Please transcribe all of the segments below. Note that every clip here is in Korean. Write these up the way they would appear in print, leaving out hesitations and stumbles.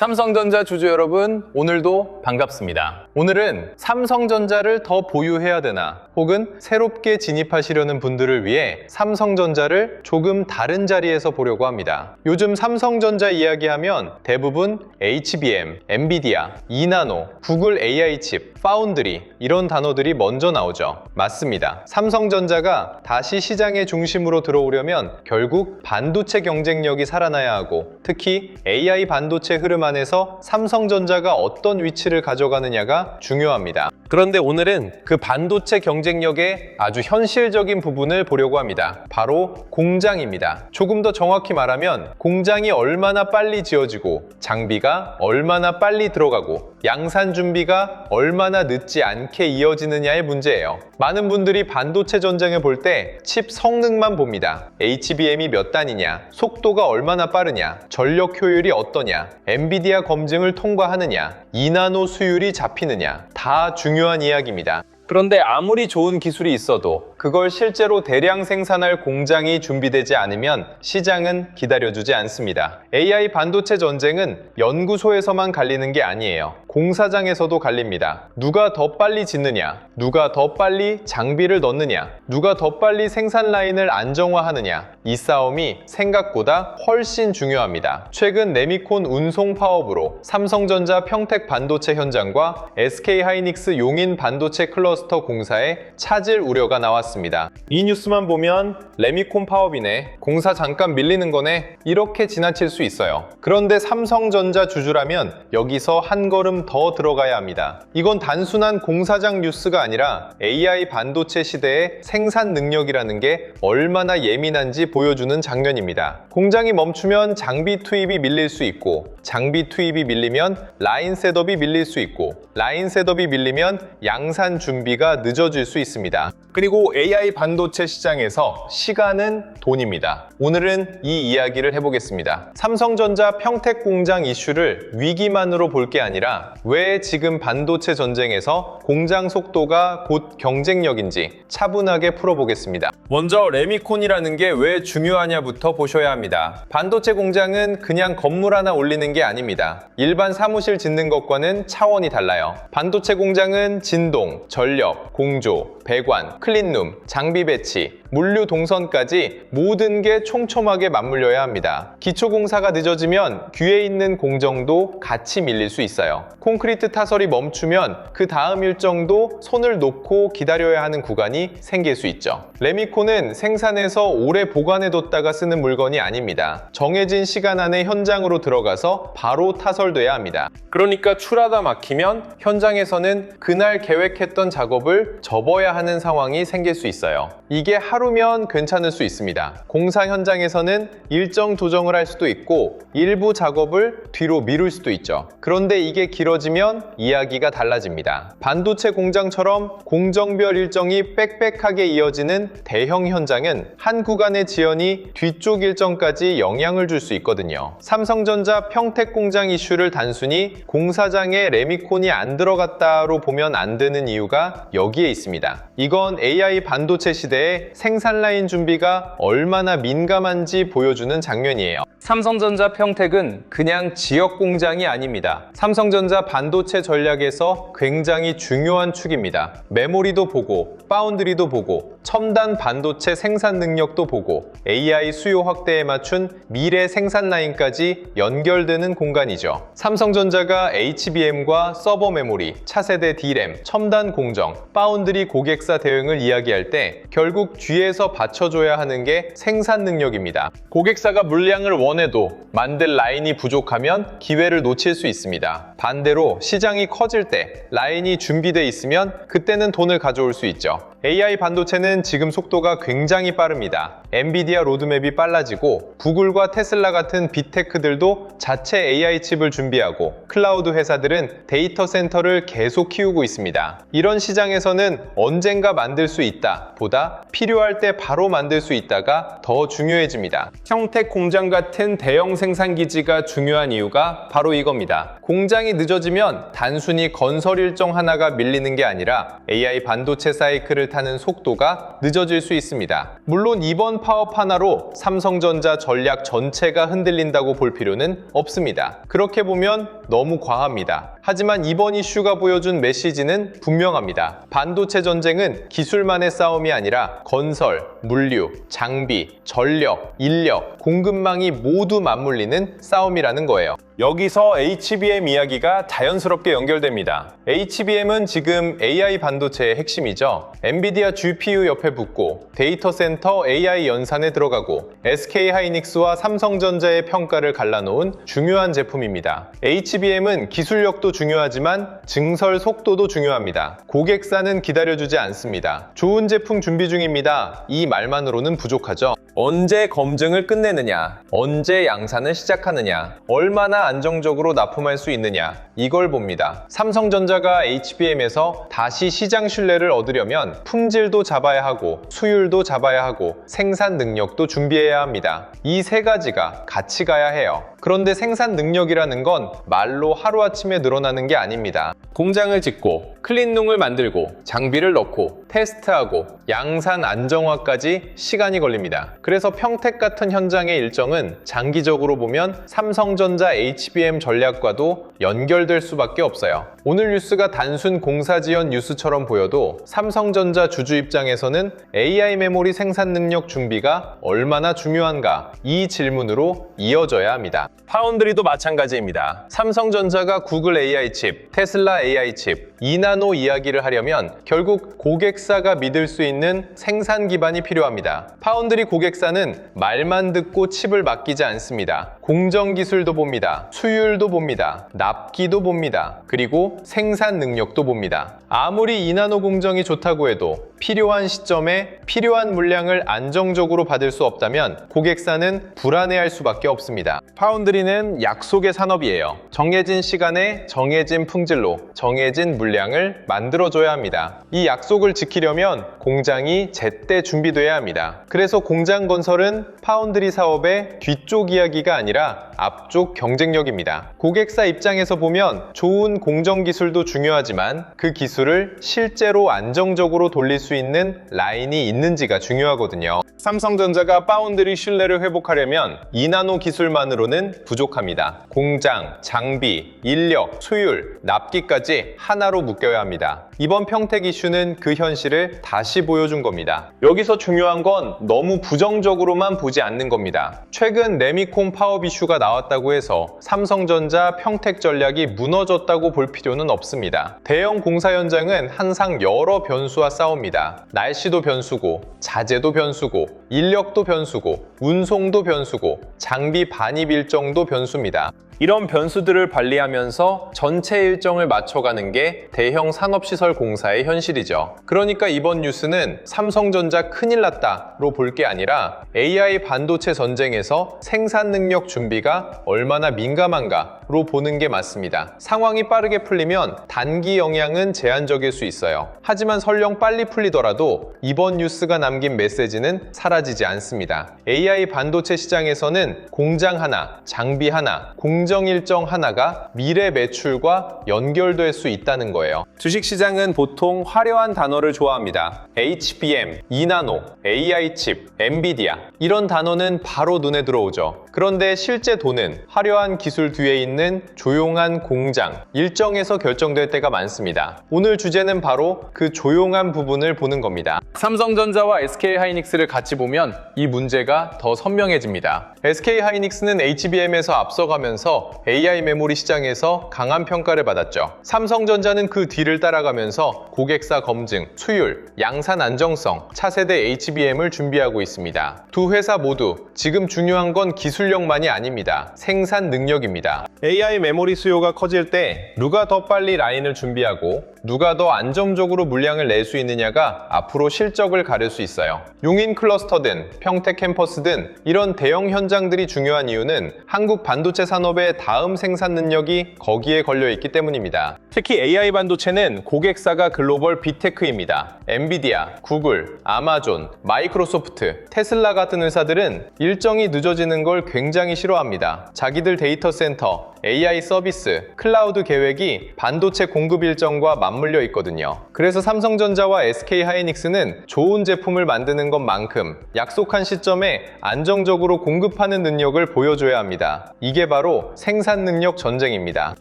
삼성전자 주주 여러분, 오늘도 반갑습니다. 오늘은 삼성전자를 더 보유해야 되나 혹은 새롭게 진입하시려는 분들을 위해 삼성전자를 조금 다른 자리에서 보려고 합니다. 요즘 삼성전자 이야기하면 대부분 HBM, 엔비디아, 이나노, 구글 AI 칩, 파운드리 이런 단어들이 먼저 나오죠. 맞습니다. 삼성전자가 다시 시장의 중심으로 들어오려면 결국 반도체 경쟁력이 살아나야 하고 특히 AI 반도체 흐름 안에서 삼성전자가 어떤 위치를 가져가느냐가 중요합니다. 그런데 오늘은 그 반도체 경쟁력의 아주 현실적인 부분을 보려고 합니다. 바로 공장입니다. 조금 더 정확히 말하면 공장이 얼마나 빨리 지어지고 장비가 얼마나 빨리 들어가고 양산 준비가 얼마나 늦지 않게 이어지느냐의 문제예요. 많은 분들이 반도체 전쟁을 볼 때 칩 성능만 봅니다. HBM이 몇 단이냐, 속도가 얼마나 빠르냐, 전력 효율이 어떠냐, 엔비디아 검증을 통과하느냐, 이나노 수율이 잡히느냐, 다 중요한 이야기입니다. 그런데 아무리 좋은 기술이 있어도 그걸 실제로 대량 생산할 공장이 준비되지 않으면 시장은 기다려주지 않습니다. AI 반도체 전쟁은 연구소에서만 갈리는 게 아니에요. 공사장에서도 갈립니다. 누가 더 빨리 짓느냐, 누가 더 빨리 장비를 넣느냐, 누가 더 빨리 생산 라인을 안정화하느냐, 이 싸움이 생각보다 훨씬 중요합니다. 최근 레미콘 운송 파업으로 삼성전자 평택 반도체 현장과 SK하이닉스 용인 반도체 클러스터 공사에 차질 우려가 나왔습니다. 이 뉴스만 보면 레미콘 파업이네, 공사 잠깐 밀리는 거네, 이렇게 지나칠 수 있어요. 그런데 삼성전자 주주라면 여기서 한 걸음 더 들어가야 합니다. 이건 단순한 공사장 뉴스가 아니라 AI 반도체 시대의 생산 능력이라는 게 얼마나 예민한지 보여주는 장면입니다. 공장이 멈추면 장비 투입이 밀릴 수 있고, 장비 투입이 밀리면 라인 셋업이 밀릴 수 있고, 라인 셋업이 밀리면 양산 준비가 늦어질 수 있습니다. 그리고 AI 반도체 시장에서 시간은 돈입니다. 오늘은 이 이야기를 해보겠습니다. 삼성전자 평택 공장 이슈를 위기만으로 볼 게 아니라 왜 지금 반도체 전쟁에서 공장 속도가 곧 경쟁력인지 차분하게 풀어보겠습니다. 먼저 레미콘이라는 게 왜 중요하냐부터 보셔야 합니다. 반도체 공장은 그냥 건물 하나 올리는 게 아닙니다. 일반 사무실 짓는 것과는 차원이 달라요. 반도체 공장은 진동, 전력, 공조, 배관, 클린룸, 장비 배치, 물류 동선까지 모든 게 촘촘하게 맞물려야 합니다. 기초공사가 늦어지면 뒤에 있는 공정도 같이 밀릴 수 있어요. 콘크리트 타설이 멈추면 그 다음 일정도 손을 놓고 기다려야 하는 구간이 생길 수 있죠. 레미콘은 생산해서 오래 보관해뒀다가 쓰는 물건이 아닙니다. 정해진 시간 안에 현장으로 들어가서 바로 타설돼야 합니다. 그러니까 출하다 막히면 현장에서는 그날 계획했던 작업을 접어야 하는 상황이 생길 수 있어요. 이게 하루면 괜찮을 수 있습니다. 공사 현장에서는 일정 조정을 할 수도 있고 일부 작업을 뒤로 미룰 수도 있죠. 그런데 이게 길어지면 이야기가 달라집니다. 반도체 공장처럼 공정별 일정이 빽빽하게 이어지는 대형 현장은 한 구간의 지연이 뒤쪽 일정까지 영향을 줄 수 있거든요. 삼성전자 평택 공장 이슈를 단순히 공사장에 레미콘이 안 들어갔다로 보면 안 되는 이유가 여기에 있습니다. 이건 AI 반도체 시대에 생산 라인 준비가 얼마나 민감한지 보여주는 장면이에요. 삼성전자 평택은 그냥 지역 공장이 아닙니다. 삼성전자 반도체 전략에서 굉장히 중요한 축입니다. 메모리도 보고, 파운드리도 보고, 첨단 반도체 생산 능력도 보고, AI 수요 확대에 맞춘 미래 생산 라인까지 연결되는 공간이죠. 삼성전자가 HBM과 서버 메모리, 차세대 D램, 첨단 공정, 파운드리 고객사 대응을 이야기할 때 결국 뒤에서 받쳐줘야 하는 게 생산 능력입니다. 고객사가 물량을 원해도 만들 라인이 부족하면 기회를 놓칠 수 있습니다. 반대로 시장이 커질 때 라인이 준비돼 있으면 그때는 돈을 가져올 수 있죠. AI 반도체는 지금 속도가 굉장히 빠릅니다. 엔비디아 로드맵이 빨라지고 구글과 테슬라 같은 빅테크들도 자체 AI 칩을 준비하고 클라우드 회사들은 데이터 센터를 계속 키우고 있습니다. 이런 시장에서는 언젠가 만들 수 있다 보다 필요할 때 바로 만들 수 있다가 더 중요해집니다. 평택 공장 같은 대형 생산기지가 중요한 이유가 바로 이겁니다. 공장이 늦어지면 단순히 건설 일정 하나가 밀리는 게 아니라 AI 반도체 사이클을 타는 속도가 늦어질 수 있습니다. 물론 이번 파업 하나로 삼성전자 전략 전체가 흔들린다고 볼 필요는 없습니다. 그렇게 보면 너무 과합니다. 하지만 이번 이슈가 보여준 메시지는 분명합니다. 반도체 전쟁은 기술만의 싸움이 아니라 건설, 물류, 장비, 전력, 인력, 공급망이 모두 맞물리는 싸움이라는 거예요. 여기서 HBM 이야기가 자연스럽게 연결됩니다. HBM은 지금 AI 반도체의 핵심이죠. 엔비디아 GPU 옆에 붙고 데이터 센터 AI 연산에 들어가고 SK 하이닉스와 삼성전자의 평가를 갈라놓은 중요한 제품입니다. HBM은 기술력도 중요하지만 증설 속도도 중요합니다. 고객사는 기다려주지 않습니다. 좋은 제품 준비 중입니다. 이 말만으로는 부족하죠. 언제 검증을 끝내느냐, 언제 양산을 시작하느냐, 얼마나 안정적으로 납품할 수 있느냐, 이걸 봅니다. 삼성전자가 HBM에서 다시 시장 신뢰를 얻으려면 품질도 잡아야 하고 수율도 잡아야 하고 생산 능력도 준비해야 합니다. 이 세 가지가 같이 가야 해요. 그런데 생산 능력이라는 건 말로 하루아침에 늘어나는 게 아닙니다. 공장을 짓고 클린룸을 만들고 장비를 넣고 테스트하고 양산 안정화까지 시간이 걸립니다. 그래서 평택 같은 현장의 일정은 장기적으로 보면 삼성전자 HBM 전략과도 연결될 수밖에 없어요. 오늘 뉴스가 단순 공사 지연 뉴스처럼 보여도 삼성전자 주주 입장에서는 AI 메모리 생산 능력 준비가 얼마나 중요한가, 이 질문으로 이어져야 합니다. 파운드리도 마찬가지입니다. 삼성전자가 구글 AI 칩, 테슬라 AI 칩, 2나노 이야기를 하려면 결국 고객사가 믿을 수 있는 생산 기반이 필요합니다. 파운드리 고객사는 말만 듣고 칩을 맡기지 않습니다. 공정 기술도 봅니다. 수율도 봅니다. 납기도 봅니다. 그리고 생산 능력도 봅니다. 아무리 2나노 공정이 좋다고 해도 필요한 시점에 필요한 물량을 안정적으로 받을 수 없다면 고객사는 불안해할 수밖에 없습니다. 파운드리는 약속의 산업이에요. 정해진 시간에 정해진 품질로 정해진 물량을 만들어줘야 합니다. 이 약속을 지키려면 공장이 제때 준비돼야 합니다. 그래서 공장 건설은 파운드리 사업의 뒤쪽 이야기가 아니라 앞쪽 경쟁력입니다. 고객사 입장에서 보면 좋은 공정 기술도 중요하지만 그 기술을 실제로 안정적으로 돌릴 수 있는 라인이 있는지가 중요하거든요. 삼성전자가 파운드리 신뢰를 회복하려면 2나노 기술만으로는 부족합니다. 공장, 장비, 인력, 수율, 납기까지 하나로 묶여야 합니다. 이번 평택 이슈는 그 현실을 다시 보여준 겁니다. 여기서 중요한 건 너무 부정적으로만 보지 않는 겁니다. 최근 레미콘 파업 이슈가 나왔다고 해서 삼성전자 평택 전략이 무너졌다고 볼 필요는 없습니다. 대형 공사 현장은 항상 여러 변수와 싸웁니다. 날씨도 변수고, 자재도 변수고, 인력도 변수고, 운송도 변수고, 장비 반입 일정도 변수입니다. 이런 변수들을 관리하면서 전체 일정을 맞춰가는 게 대형 산업시설 공사의 현실이죠. 그러니까 이번 뉴스는 삼성전자 큰일 났다로 볼 게 아니라 AI 반도체 전쟁에서 생산 능력 준비가 얼마나 민감한가로 보는 게 맞습니다. 상황이 빠르게 풀리면 단기 영향은 제한적일 수 있어요. 하지만 설령 빨리 풀리더라도 이번 뉴스가 남긴 메시지는 사라지지 않습니다. AI 반도체 시장에서는 공장 하나, 장비 하나, 공정 일정 하나가 미래 매출과 연결될 수 있다는 거예요. 주식시장은 보통 화려한 단어를 좋아합니다. HBM, 2나노, AI 칩, 엔비디아, 이런 단어는 바로 눈에 들어오죠. 그런데 실제 돈은 화려한 기술 뒤에 있는 조용한 공장, 일정에서 결정될 때가 많습니다. 오늘 주제는 바로 그 조용한 부분을 보는 겁니다. 삼성전자와 SK 하이닉스를 같이 보면 이 문제가 더 선명해집니다. SK 하이닉스는 HBM에서 앞서가면서 AI 메모리 시장에서 강한 평가를 받았죠. 삼성전자는 그 뒤를 따라가면서 고객사 검증, 수율, 양산 안정성, 차세대 HBM을 준비하고 있습니다. 두 회사 모두 지금 중요한 건 기술력만이 아닙니다. 생산 능력입니다. AI 메모리 수요가 커질 때 누가 더 빨리 라인을 준비하고 누가 더 안정적으로 물량을 낼 수 있느냐가 앞으로 실적을 가릴 수 있어요. 용인 클러스터든 평택 캠퍼스든 이런 대형 현장들이 중요한 이유는 한국 반도체 산업의 다음 생산 능력이 거기에 걸려 있기 때문입니다. 특히 AI 반도체는 고객사가 글로벌 빅테크입니다. 엔비디아, 구글, 아마존, 마이크로소프트, 테슬라 같은 회사들은 일정이 늦어지는 걸 굉장히 싫어합니다. 자기들 데이터 센터, AI 서비스, 클라우드 계획이 반도체 공급 일정과 맞물려 있거든요. 그래서 삼성전자와 SK하이닉스는 좋은 제품을 만드는 것만큼 약속한 시점에 안정적으로 공급하는 능력을 보여줘야 합니다. 이게 바로 생산 능력 전쟁입니다.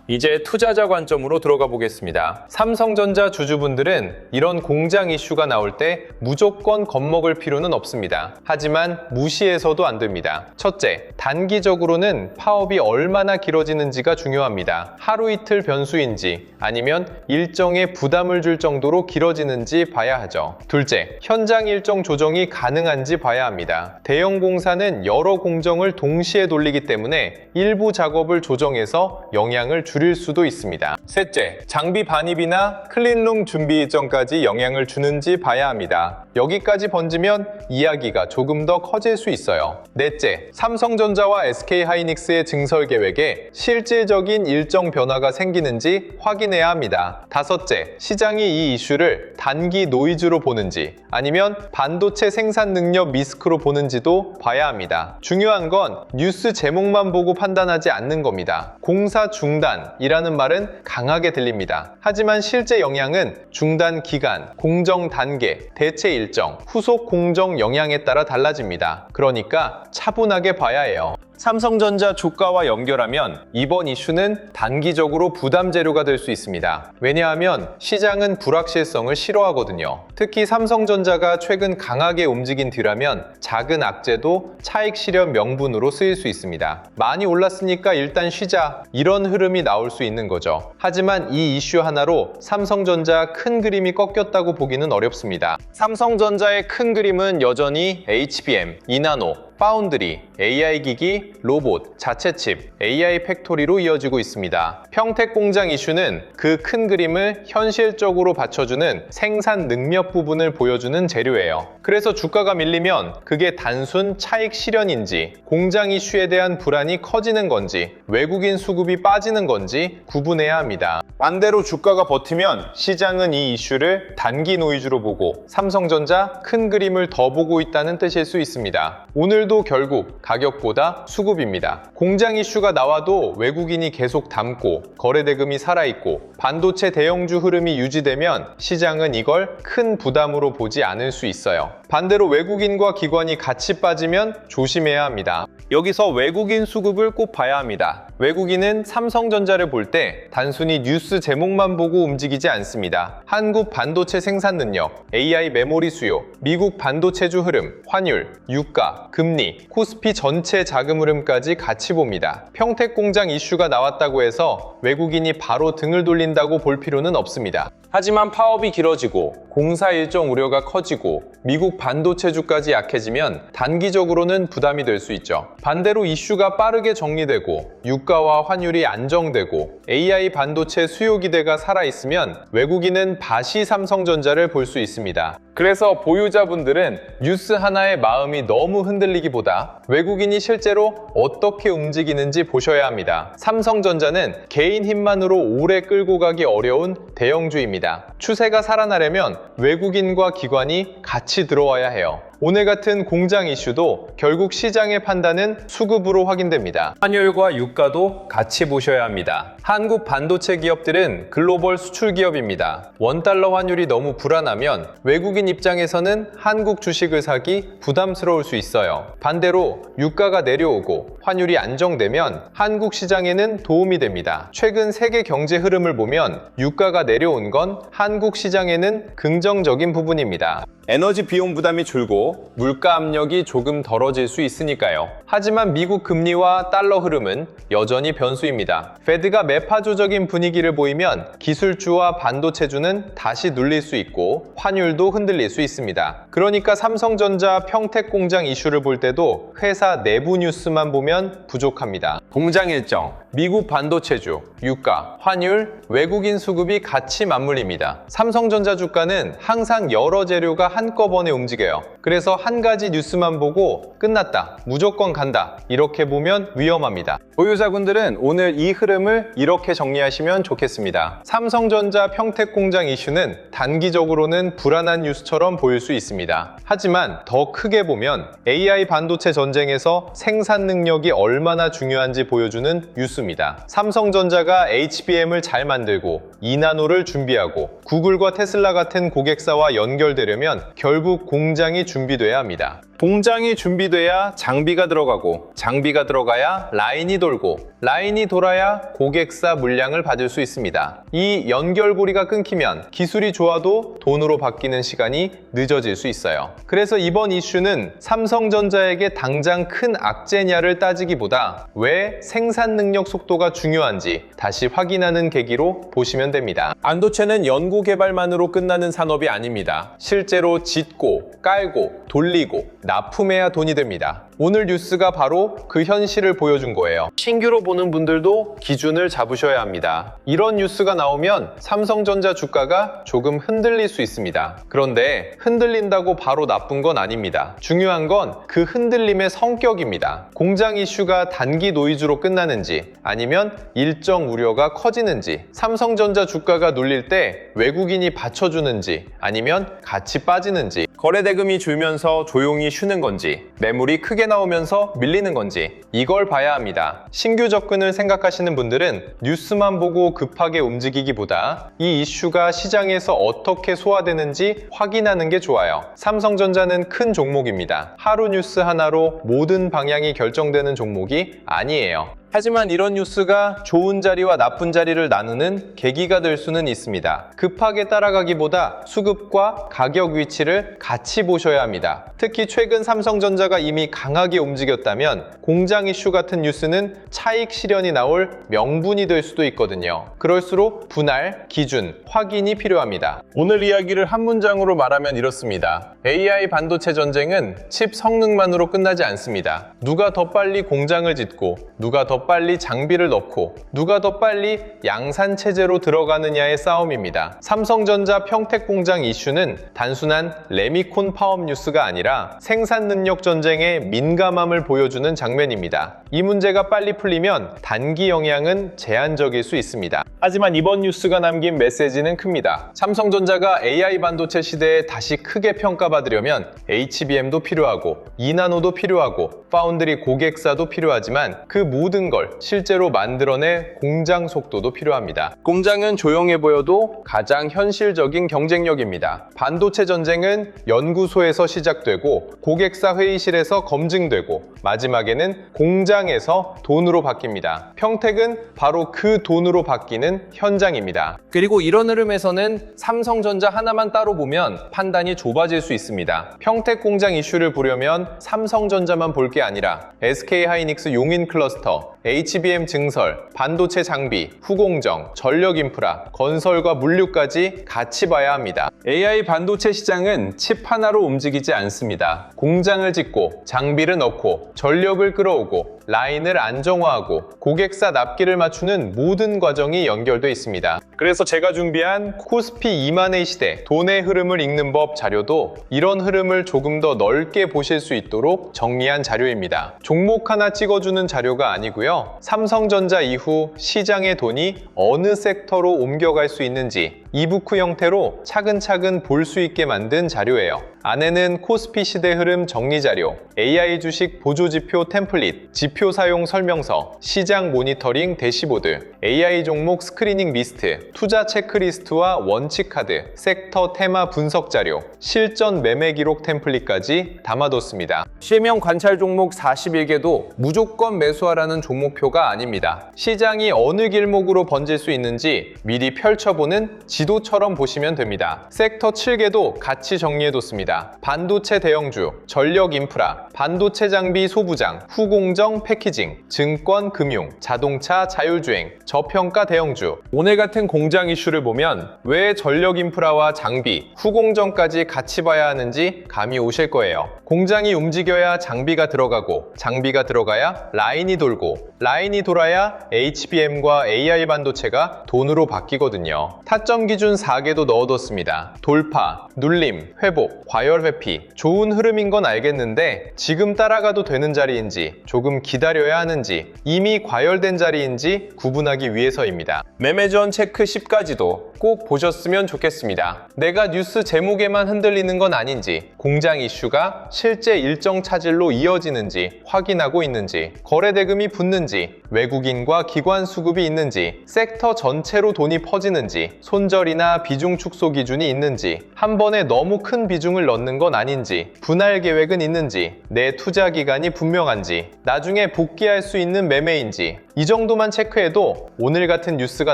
이제 투자자 관점으로 들어가 보겠습니다. 삼성전자 주주분들은 이런 공장 이슈가 나올 때 무조건 겁먹을 필요는 없습니다. 하지만 무시해서도 안 됩니다. 첫째, 단기적으로는 파업이 얼마나 길어지는지가 중요합니다. 하루 이틀 변수인지 아니면 일정에 부담을 줄 정도로 길어지는지 봐야 하죠. 둘째, 현장 일정 조정이 가능한지 봐야 합니다. 대형 공사는 여러 공정을 동시에 돌리기 때문에 일부 작업을 조정해서 영향을 줄일 수도 있습니다. 셋째, 장비 반입이나 클린룸 준비 일정까지 영향을 주는지 봐야 합니다. 여기까지 번지면 이야기가 조금 더 커질 수 있어요. 넷째, 삼성전자와 SK하이닉스의 증설 계획에 실질적인 일정 변화가 생기는지 확인해야 합니다. 다섯째, 시장이 이 이슈를 단기 노이즈로 보는지 아니면 반도체 생산 능력 리스크로 보는지도 봐야 합니다. 중요한 건 뉴스 제목만 보고 판단하지 않는 겁니다. 공사 중단이라는 말은 강하게 들립니다. 하지만 실제 영향은 중단 기간, 공정 단계, 대체 일정, 후속 공정 영향에 따라 달라집니다. 그러니까 차분하게 봐야 해요. 삼성전자 주가와 연결하면 이번 이슈는 단기적으로 부담 재료가 될 수 있습니다. 왜냐하면 시장은 불확실성을 싫어하거든요. 특히 삼성전자가 최근 강하게 움직인 뒤라면 작은 악재도 차익 실현 명분으로 쓰일 수 있습니다. 많이 올랐으니까 일단 쉬자, 이런 흐름이 나올 수 있는 거죠. 하지만 이 이슈 하나로 삼성전자 큰 그림이 꺾였다고 보기는 어렵습니다. 삼성전자의 큰 그림은 여전히 HBM, 이나노, 파운드리, AI 기기, 로봇, 자체 칩, AI 팩토리로 이어지고 있습니다. 평택 공장 이슈는 그 큰 그림을 현실적으로 받쳐주는 생산 능력 부분을 보여주는 재료예요. 그래서 주가가 밀리면 그게 단순 차익 실현인지, 공장 이슈에 대한 불안이 커지는 건지, 외국인 수급이 빠지는 건지 구분해야 합니다. 반대로 주가가 버티면 시장은 이 이슈를 단기 노이즈로 보고 삼성전자 큰 그림을 더 보고 있다는 뜻일 수 있습니다. 오늘도 결국 가격보다 수급입니다. 공장 이슈가 나와도 외국인이 계속 담고 거래 대금이 살아있고 반도체 대형주 흐름이 유지되면 시장은 이걸 큰 부담으로 보지 않을 수 있어요. 반대로 외국인과 기관이 같이 빠지면 조심해야 합니다. 여기서 외국인 수급을 꼭 봐야 합니다. 외국인은 삼성전자를 볼 때 단순히 뉴스 제목만 보고 움직이지 않습니다. 한국 반도체 생산 능력, AI 메모리 수요, 미국 반도체주 흐름, 환율, 유가, 금리, 코스피 전체 자금 흐름까지 같이 봅니다. 평택 공장 이슈가 나왔다고 해서 외국인이 바로 등을 돌린다고 볼 필요는 없습니다. 하지만 파업이 길어지고 공사 일정 우려가 커지고 미국 반도체주까지 약해지면 단기적으로는 부담이 될 수 있죠. 반대로 이슈가 빠르게 정리되고 유가와 환율이 안정되고 AI 반도체 수요 기대가 살아있으면 외국인은 다시 삼성전자를 볼 수 있습니다. 그래서 보유자분들은 뉴스 하나에 마음이 너무 흔들리기보다 외국인이 실제로 어떻게 움직이는지 보셔야 합니다. 삼성전자는 개인 힘만으로 오래 끌고 가기 어려운 대형주입니다. 추세가 살아나려면 외국인과 기관이 같이 들어와야 해요. 오늘 같은 공장 이슈도 결국 시장의 판단은 수급으로 확인됩니다. 환율과 유가도 같이 보셔야 합니다. 한국 반도체 기업들은 글로벌 수출 기업입니다. 원달러 환율이 너무 불안하면 외국인 입장에서는 한국 주식을 사기 부담스러울 수 있어요. 반대로 유가가 내려오고 환율이 안정되면 한국 시장에는 도움이 됩니다. 최근 세계 경제 흐름을 보면 유가가 내려온 건 한국 시장에는 긍정적인 부분입니다. 에너지 비용 부담이 줄고 물가 압력이 조금 덜어질 수 있으니까요. 하지만 미국 금리와 달러 흐름은 여전히 변수입니다. 페드가 매파조적인 분위기를 보이면 기술주와 반도체주는 다시 눌릴 수 있고 환율도 흔들릴 수 있습니다. 그러니까 삼성전자 평택 공장 이슈를 볼 때도 회사 내부 뉴스만 보면 부족합니다. 공장 일정, 미국 반도체주, 유가, 환율, 외국인 수급이 같이 맞물립니다. 삼성전자 주가는 항상 여러 재료가 한꺼번에 움직여요. 그래서 한 가지 뉴스만 보고 끝났다, 무조건 간다, 이렇게 보면 위험합니다. 보유자분들은 오늘 이 흐름을 이렇게 정리하시면 좋겠습니다. 삼성전자 평택공장 이슈는 단기적으로는 불안한 뉴스처럼 보일 수 있습니다. 하지만 더 크게 보면 AI 반도체 전쟁에서 생산 능력이 얼마나 중요한지 보여주는 뉴스입니다. 삼성전자가 HBM을 잘 만들고 2나노를 준비하고 구글과 테슬라 같은 고객사와 연결되려면 결국 공장이 준비돼야 합니다. 공장이 준비돼야 장비가 들어가고, 장비가 들어가야 라인이 돌고, 라인이 돌아야 고객사 물량을 받을 수 있습니다. 이 연결고리가 끊기면 기술이 좋아도 돈으로 바뀌는 시간이 늦어질 수 있어요. 그래서 이번 이슈는 삼성전자에게 당장 큰 악재냐를 따지기보다 왜 생산 능력 속도가 중요한지 다시 확인하는 계기로 보시면 됩니다. 반도체는 연구 개발만으로 끝나는 산업이 아닙니다. 실제로 짓고, 깔고, 돌리고, 납품해야 돈이 됩니다. 오늘 뉴스가 바로 그 현실을 보여준 거예요. 신규로 보는 분들도 기준을 잡으셔야 합니다. 이런 뉴스가 나오면 삼성전자 주가가 조금 흔들릴 수 있습니다. 그런데 흔들린다고 바로 나쁜 건 아닙니다. 중요한 건 그 흔들림의 성격입니다. 공장 이슈가 단기 노이즈로 끝나는지 아니면 일정 우려가 커지는지, 삼성전자 주가가 눌릴 때 외국인이 받쳐주는지 아니면 같이 빠지는지, 거래대금이 줄면서 조용히 쉬는 건지, 매물이 크게 나오면서 밀리는 건지, 이걸 봐야 합니다. 신규 접근을 생각하시는 분들은 뉴스만 보고 급하게 움직이기보다 이 이슈가 시장에서 어떻게 소화되는지 확인하는 게 좋아요. 삼성전자는 큰 종목입니다. 하루 뉴스 하나로 모든 방향이 결정되는 종목이 아니에요. 하지만 이런 뉴스가 좋은 자리와 나쁜 자리를 나누는 계기가 될 수는 있습니다. 급하게 따라가기보다 수급과 가격 위치를 같이 보셔야 합니다. 특히 최근 삼성전자가 이미 강하게 움직였다면 공장 이슈 같은 뉴스는 차익 실현이 나올 명분이 될 수도 있거든요. 그럴수록 분할, 기준, 확인이 필요합니다. 오늘 이야기를 한 문장으로 말하면 이렇습니다. AI 반도체 전쟁은 칩 성능만으로 끝나지 않습니다. 누가 더 빨리 공장을 짓고, 누가 더 빨리 장비를 넣고, 누가 더 빨리 양산 체제로 들어가느냐의 싸움입니다. 삼성전자 평택공장 이슈는 단순한 레미콘 파업 뉴스가 아니라 생산 능력 전쟁의 민감함을 보여주는 장면입니다. 이 문제가 빨리 풀리면 단기 영향은 제한적일 수 있습니다. 하지만 이번 뉴스가 남긴 메시지는 큽니다. 삼성전자가 AI 반도체 시대에 다시 크게 평가받으려면 HBM도 필요하고 2나노도 필요하고 파운드리 고객사도 필요하지만 그 모든 걸 실제로 만들어낼 공장 속도도 필요합니다. 공장은 조용해 보여도 가장 현실적인 경쟁력입니다. 반도체 전쟁은 연구소에서 시작되고 고객사 회의실에서 검증되고 마지막에는 공장에서 돈으로 바뀝니다. 평택은 바로 그 돈으로 바뀌는 현장입니다. 그리고 이런 흐름에서는 삼성전자 하나만 따로 보면 판단이 좁아질 수 있습니다. 평택 공장 이슈를 보려면 삼성전자만 볼 게 아니라 SK하이닉스 용인 클러스터, HBM 증설, 반도체 장비, 후공정, 전력 인프라, 건설과 물류까지 같이 봐야 합니다. AI 반도체 시장은 칩 하나로 움직이지 않습니다. 공장을 짓고, 장비를 넣고, 전력을 끌어오고, 라인을 안정화하고 고객사 납기를 맞추는 모든 과정이 연결되어 있습니다. 그래서 제가 준비한 코스피 2만의 시대, 돈의 흐름을 읽는 법 자료도 이런 흐름을 조금 더 넓게 보실 수 있도록 정리한 자료입니다. 종목 하나 찍어주는 자료가 아니고요. 삼성전자 이후 시장의 돈이 어느 섹터로 옮겨갈 수 있는지 이북후 형태로 차근차근 볼 수 있게 만든 자료예요. 안에는 코스피 시대 흐름 정리 자료, AI 주식 보조지표 템플릿, 지표 사용 설명서, 시장 모니터링 대시보드, AI 종목 스크리닝 리스트, 투자 체크리스트와 원칙 카드, 섹터 테마 분석 자료, 실전 매매 기록 템플릿까지 담아뒀습니다. 실명 관찰 종목 41개도 무조건 매수하라는 종목표가 아닙니다. 시장이 어느 길목으로 번질 수 있는지 미리 펼쳐보는 지도처럼 보시면 됩니다. 섹터 7개도 같이 정리해뒀습니다. 있습니다. 반도체 대형주, 전력 인프라, 반도체 장비 소부장, 후공정 패키징, 증권 금융, 자동차 자율주행, 저평가 대형주. 오늘 같은 공장 이슈를 보면 왜 전력 인프라와 장비, 후공정까지 같이 봐야 하는지 감이 오실 거예요. 공장이 움직여야 장비가 들어가고, 장비가 들어가야 라인이 돌고, 라인이 돌아야 HBM과 AI 반도체가 돈으로 바뀌거든요. 타점 기준 4개도 넣어뒀습니다. 돌파, 눌림, 회복, 과열 회피. 좋은 흐름인 건 알겠는데 지금 따라가도 되는 자리인지, 조금 기다려야 하는지, 이미 과열된 자리인지 구분하기 위해서입니다. 매매전 체크 10까지도 꼭 보셨으면 좋겠습니다. 내가 뉴스 제목에만 흔들리는 건 아닌지, 공장 이슈가 실제 일정 차질로 이어지는지 확인하고 있는지, 거래 대금이 붙는지, 외국인과 기관 수급이 있는지, 섹터 전체로 돈이 퍼지는지, 손절이나 비중 축소 기준이 있는지, 한 번에 너무 큰 비중을 넣는 건 아닌지, 분할 계획은 있는지, 내 투자 기간이 분명한지, 나중에 복귀할 수 있는 매매인지, 이 정도만 체크해도 오늘 같은 뉴스가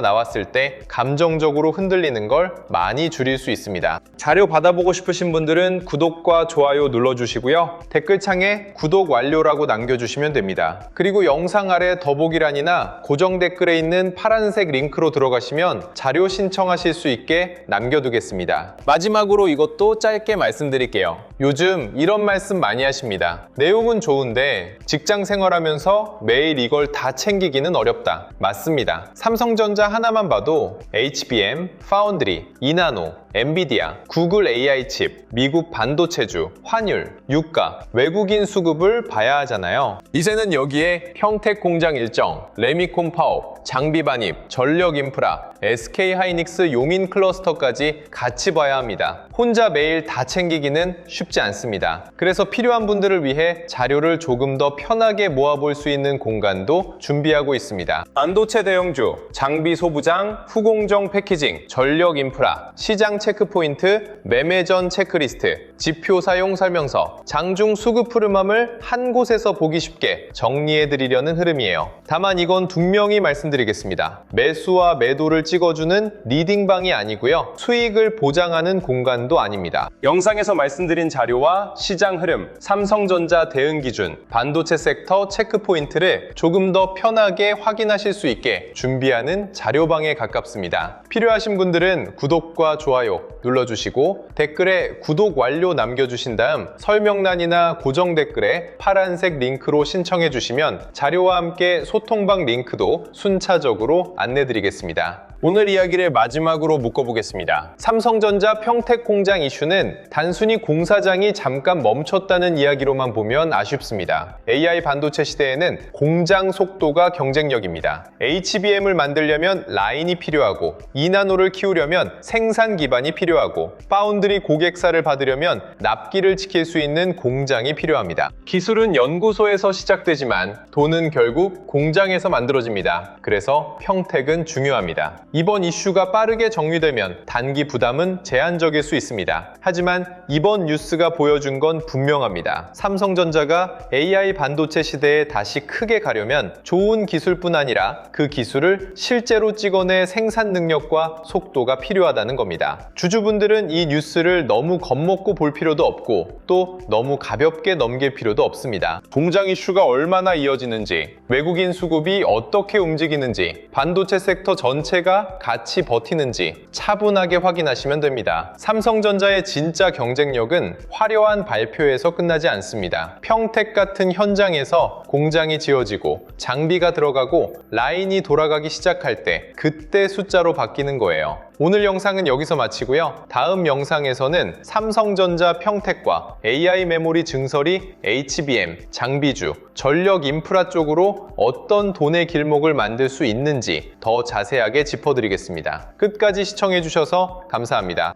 나왔을 때 감정적으로 흔들리는 걸 많이 줄일 수 있습니다. 자료 받아보고 싶으신 분들은 구독과 좋아요 눌러주시고요. 댓글창에 구독 완료라고 남겨주시면 됩니다. 그리고 영상 아래 더보기란이나 고정 댓글에 있는 파란색 링크로 들어가시면 자료 신청하실 수 있게 남겨두겠습니다. 마지막으로 이것도 짧게 말씀드릴게요. 요즘 이런 말씀 많이 하십니다. 내용은 좋은데 직장 생활하면서 매일 이걸 다 챙기기는 어렵다. 맞습니다. 삼성전자 하나만 봐도 HBM, 파운드리, 이나노, 엔비디아, 구글 AI 칩, 미국 반도체주, 환율, 유가, 외국인 수급을 봐야 하잖아요. 이제는 여기에 평택 공장 일정, 레미콘 파업, 장비 반입, 전력 인프라, SK 하이닉스 용인 클러스터까지 같이 봐야 합니다. 혼자 매일 다 챙기기는 쉽지 않습니다. 그래서 필요한 분들을 위해 자료를 조금 더 편하게 모아볼 수 있는 공간도 준비하고 있습니다. 반도체 대형주, 장비 소부장, 후공정 패키징, 전력 인프라, 시장 체크포인트, 매매전 체크리스트, 지표 사용 설명서, 장중 수급 흐름함을 한 곳에서 보기 쉽게 정리해드리려는 흐름이에요. 다만 이건 분명히 말씀드리겠습니다. 매수와 매도를 찍어주는 리딩방이 아니고요. 수익을 보장하는 공간도 아닙니다. 영상에서 말씀드린 자료와 시장 흐름, 삼성전자 대응 기준, 반도체 섹터 체크포인트를 조금 더 편하게 확인하실 수 있게 준비하는 자료방에 가깝습니다. 필요하신 분들은 구독과 좋아요 눌러주시고 댓글에 구독 완료 남겨주신 다음 설명란이나 고정 댓글에 파란색 링크로 신청해 주시면 자료와 함께 소통방 링크도 순차적으로 안내드리겠습니다. 오늘 이야기를 마지막으로 묶어보겠습니다. 삼성전자 평택 공장 이슈는 단순히 공사장이 잠깐 멈췄다는 이야기로만 보면 아쉽습니다. AI 반도체 시대에는 공장 속도가 경쟁력입니다. HBM을 만들려면 라인이 필요하고, 이나노를 키우려면 생산 기반이 필요하고, 파운드리 고객사를 받으려면 납기를 지킬 수 있는 공장이 필요합니다. 기술은 연구소에서 시작되지만 돈은 결국 공장에서 만들어집니다. 그래서 평택은 중요합니다. 이번 이슈가 빠르게 정리되면 단기 부담은 제한적일 수 있습니다. 하지만 이번 뉴스가 보여준 건 분명합니다. 삼성전자가 AI 반도체 시대에 다시 크게 가려면 좋은 기술뿐 아니라 그 기술을 실제로 찍어내 생산 능력과 속도가 필요하다는 겁니다. 주주분들은 이 뉴스를 너무 겁먹고 볼 필요도 없고 또 너무 가볍게 넘길 필요도 없습니다. 공장 이슈가 얼마나 이어지는지, 외국인 수급이 어떻게 움직이는지, 반도체 섹터 전체가 같이 버티는지 차분하게 확인하시면 됩니다. 삼성전자의 진짜 경쟁력은 화려한 발표에서 끝나지 않습니다. 평택 같은 현장에서 공장이 지어지고 장비가 들어가고 라인이 돌아가기 시작할 때 그때 숫자로 바뀌는 거예요. 오늘 영상은 여기서 마치고요. 다음 영상에서는 삼성전자 평택과 AI 메모리 증설이 HBM, 장비주, 전력 인프라 쪽으로 어떤 돈의 길목을 만들 수 있는지 더 자세하게 짚어드리겠습니다. 끝까지 시청해주셔서 감사합니다.